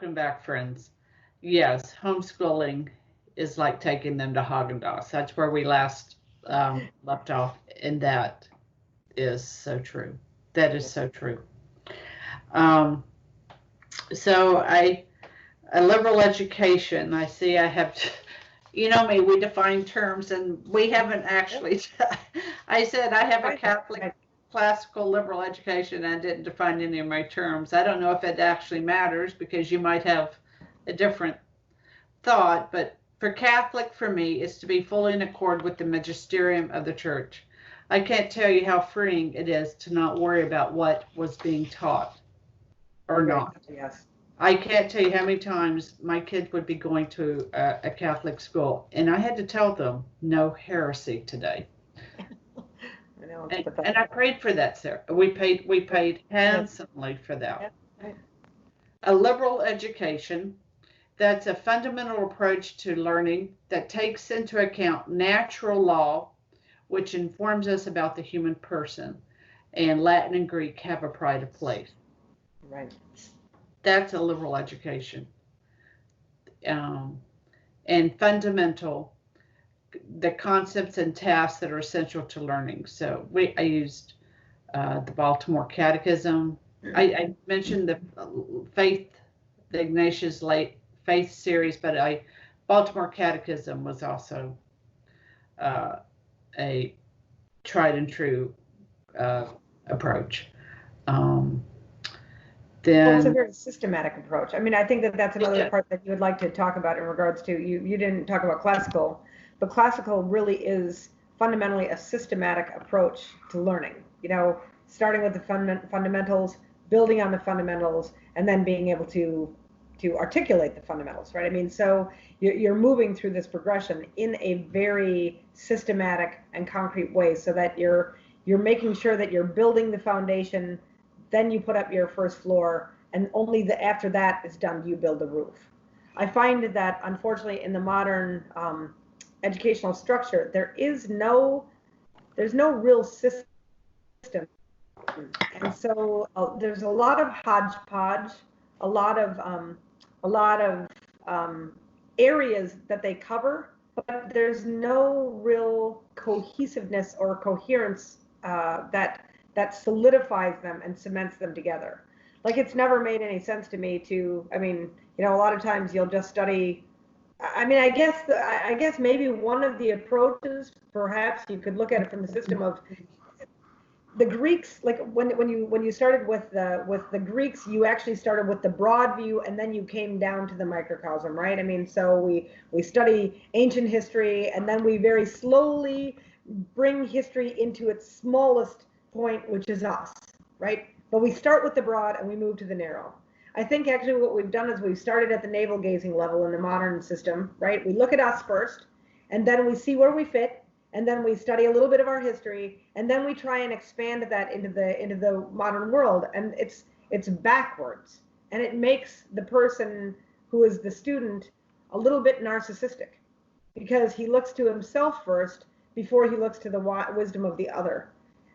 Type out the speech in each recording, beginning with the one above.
welcome back, friends. Yes, homeschooling is like taking them to Haagen-Dazs. That's where we last left off, and that is so true. That is so true. So a liberal education, I see I have to, you know me, we define terms, and we haven't actually, I said I have a Catholic classical liberal education. I didn't define any of my terms. I don't know if it actually matters because you might have a different thought, but for Catholic, for me, is to be fully in accord with the magisterium of the church. I can't tell you how freeing it is to not worry about what was being taught or not. Yes. I can't tell you how many times my kids would be going to a Catholic school, and I had to tell them, no heresy today. I know, and I prayed for that, Sarah. We paid handsomely for that. Yeah. A liberal education, that's a fundamental approach to learning that takes into account natural law, which informs us about the human person, and Latin and Greek have a pride of place. Right. That's a liberal education. And fundamental, the concepts and tasks that are essential to learning. So I used the Baltimore Catechism. I mentioned the the Ignatius Late Faith series, but Baltimore Catechism was also a tried and true approach. Well, it's a very systematic approach. I mean, I think that that's another part that you would like to talk about in regards to, you didn't talk about classical, but classical really is fundamentally a systematic approach to learning, you know, starting with the fundamentals, building on the fundamentals, and then being able to articulate the fundamentals, right? I mean, so you're moving through this progression in a very systematic and concrete way, so that you're making sure that you're building the foundation. Then you put up your first floor, and only after that is done, do you build the roof. I find that, unfortunately, in the modern educational structure, there's no real system, and so there's a lot of hodgepodge, a lot of areas that they cover, but there's no real cohesiveness or coherence that solidifies them and cements them together. Like, it's never made any sense to me I mean, you know, a lot of times you'll just study, I mean, I guess maybe one of the approaches, perhaps you could look at it from the system of the Greeks, like when you started with the Greeks, you actually started with the broad view, and then you came down to the microcosm, right? I mean, so we study ancient history, and then we very slowly bring history into its smallest point, which is us, right? But we start with the broad and we move to the narrow. I think actually what we've done is we've started at the navel gazing level in the modern system, right? We look at us first, and then we see where we fit, and then we study a little bit of our history, and then we try and expand that into the modern world, and it's backwards, and it makes the person who is the student a little bit narcissistic, because he looks to himself first before he looks to the wisdom of the other.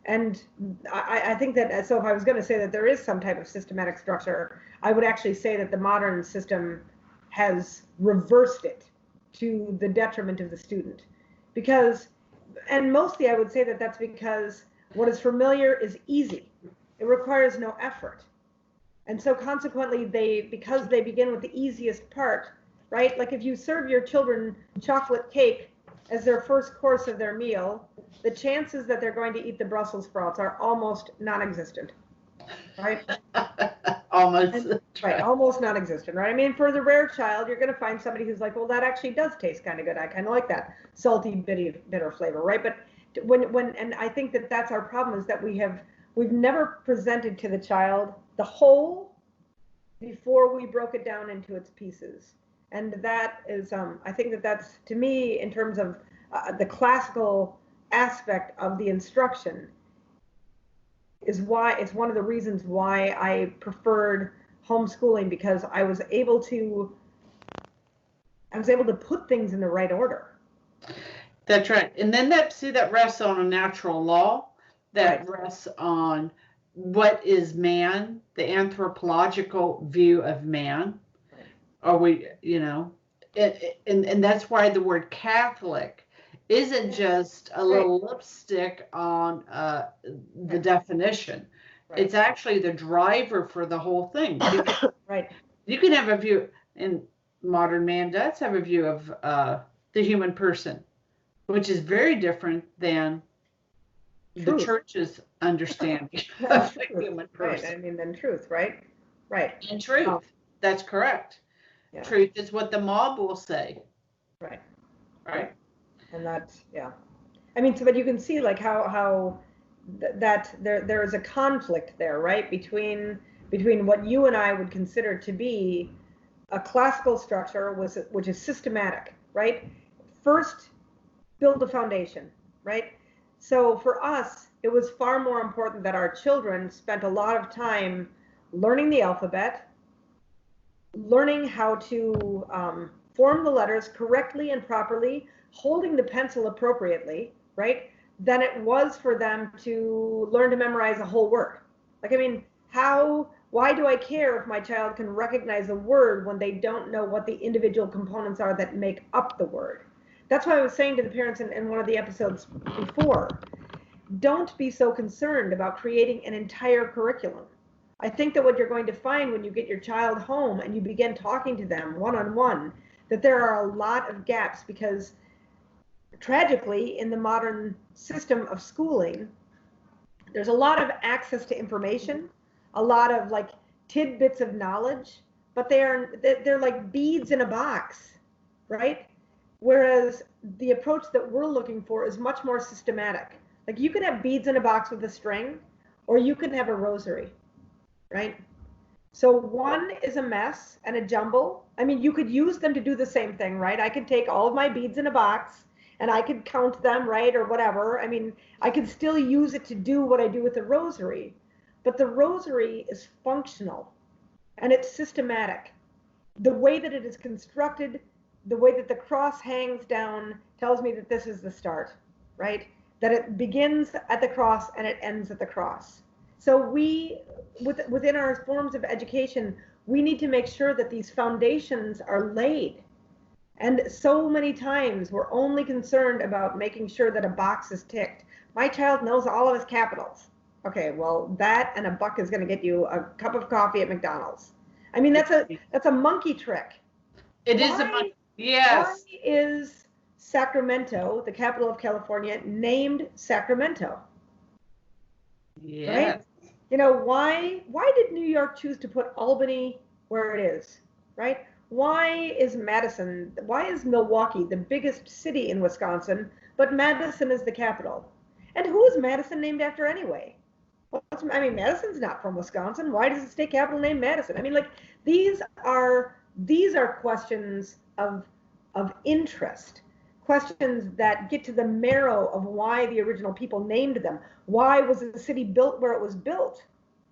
And I think that, so if I was going to say that there is some type of systematic structure, I would actually say that the modern system has reversed it to the detriment of the student. Because, and mostly I would say that that's because what is familiar is easy. It requires no effort. And so consequently, because they begin with the easiest part, right? Like if you serve your children chocolate cake as their first course of their meal, the chances that they're going to eat the Brussels sprouts are almost non-existent, right? Almost non-existent, right? I mean, for the rare child, you're going to find somebody who's like, well, that actually does taste kind of good. I kind of like that salty, bitter flavor, right? But and I think that that's our problem, is that we've never presented to the child the whole before we broke it down into its pieces. And that is, I think that that's, to me, in terms of the classical aspect of the instruction, is why it's one of the reasons why I preferred homeschooling, because I was able to put things in the right order. That's right. And then that rests on a natural law, that rests on what is man, the anthropological view of man. Or and that's why the word Catholic isn't just a Right. little lipstick on the Right. definition. Right. It's actually the driver for the whole thing. Right. You can have a view, and modern man does have a view of the human person, which is very different than the Truth. church's understanding And of the truth. human Right. person. I mean, then truth, right? Right. And truth, that's correct. Yeah. Truth is what the mob will say. Right. Right. And that's, yeah. I mean, so but you can see like how that there is a conflict there, right? Between what you and I would consider to be a classical structure, which is systematic, right? First, build a foundation, right? So for us, it was far more important that our children spent a lot of time learning the alphabet, learning how to form the letters correctly and properly, holding the pencil appropriately, right? Than it was for them to learn to memorize a whole word. Like, I mean, why do I care if my child can recognize a word when they don't know what the individual components are that make up the word? That's why I was saying to the parents in one of the episodes before, don't be so concerned about creating an entire curriculum. I think that what you're going to find when you get your child home and you begin talking to them one-on-one, that there are a lot of gaps because tragically in the modern system of schooling, there's a lot of access to information, a lot of like tidbits of knowledge, but they're like beads in a box, right? Whereas the approach that we're looking for is much more systematic. Like you can have beads in a box with a string, or you can have a rosary, right? So one is a mess and a jumble. I mean, you could use them to do the same thing, right? I could take all of my beads in a box and I could count them, right? Or whatever. I mean, I could still use it to do what I do with the rosary. But the rosary is functional and it's systematic. The way that it is constructed, the way that the cross hangs down tells me that this is the start, right? That it begins at the cross and it ends at the cross. So within our forms of education, we need to make sure that these foundations are laid. And so many times we're only concerned about making sure that a box is ticked. My child knows all of his capitals. Okay, well, that and a buck is going to get you a cup of coffee at McDonald's. I mean, that's a monkey trick. It is a monkey. Yes. Why is Sacramento, the capital of California, named Sacramento? Yes. Right? You know, why did New York choose to put Albany where it is? Right? Why is Milwaukee the biggest city in Wisconsin, but Madison is the capital? And who is Madison named after anyway? I mean, Madison's not from Wisconsin. Why does the state capital name Madison? I mean, like these are questions of interest, questions that get to the marrow of why the original people named them. Why was the city built where it was built,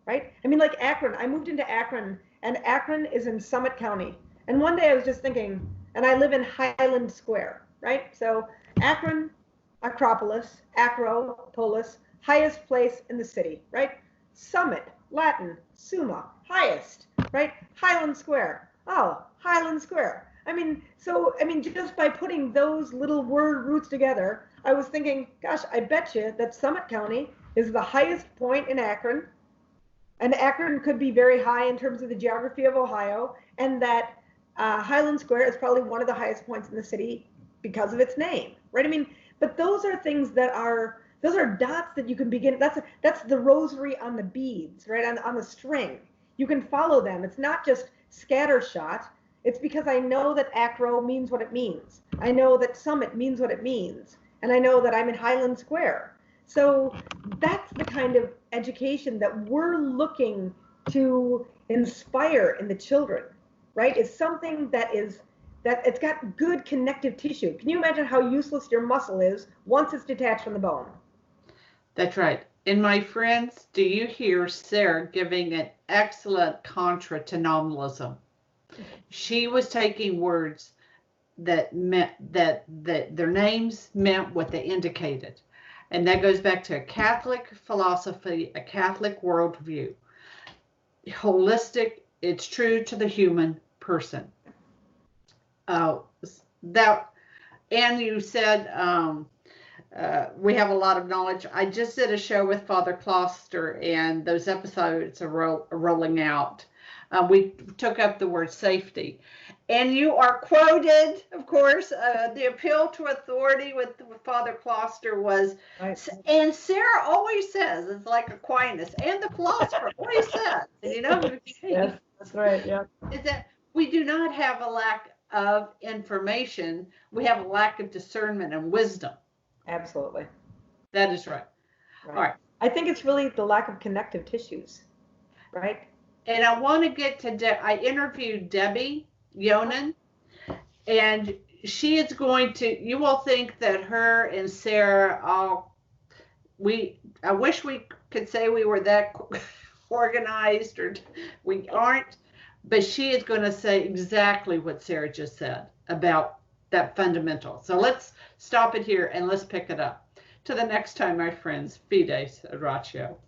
right? I mean, like Akron. I moved into Akron, and Akron is in Summit County. And one day I was just thinking, and I live in Highland Square, right? So Akron, Acropolis, Acropolis, highest place in the city, right? Summit, Latin, summa, highest, right? Highland Square. Oh, Highland Square. I mean, just by putting those little word roots together, I was thinking, gosh, I bet you that Summit County is the highest point in Akron, and Akron could be very high in terms of the geography of Ohio, and that Highland Square is probably one of the highest points in the city because of its name, right? I mean, but those are things that are, those are dots that you can begin, that's the rosary on the beads, right, on the string. You can follow them. It's not just scattershot. It's because I know that acro means what it means. I know that summit means what it means. And I know that I'm in Highland Square. So that's the kind of education that we're looking to inspire in the children, right? It's something that it's got good connective tissue. Can you imagine how useless your muscle is once it's detached from the bone? That's right. And my friends, do you hear Sarah giving an excellent contra to nominalism? She was taking words that meant that their names meant what they indicated. And that goes back to a Catholic philosophy, a Catholic worldview. Holistic, it's true to the human person. That, and you said we have a lot of knowledge. I just did a show with Father Kloster, and those episodes are rolling out. We took up the word safety. And you are quoted, of course, the appeal to authority with Father Kloster was, and Sarah always says, it's like Aquinas, and the philosopher always says, and you know what I'm saying? Yes, that's right, yeah. Is that we do not have a lack of information, we have a lack of discernment and wisdom. Absolutely. That is right. All right. I think it's really the lack of connective tissues, right? And I want to get to, I interviewed Debbie Yonan, and she is going to, you will think that her and Sarah, I wish we could say we were that organized, or we aren't, but she is going to say exactly what Sarah just said about that fundamental. So let's stop it here and let's pick it up. To the next time, my friends, Fides Ratio.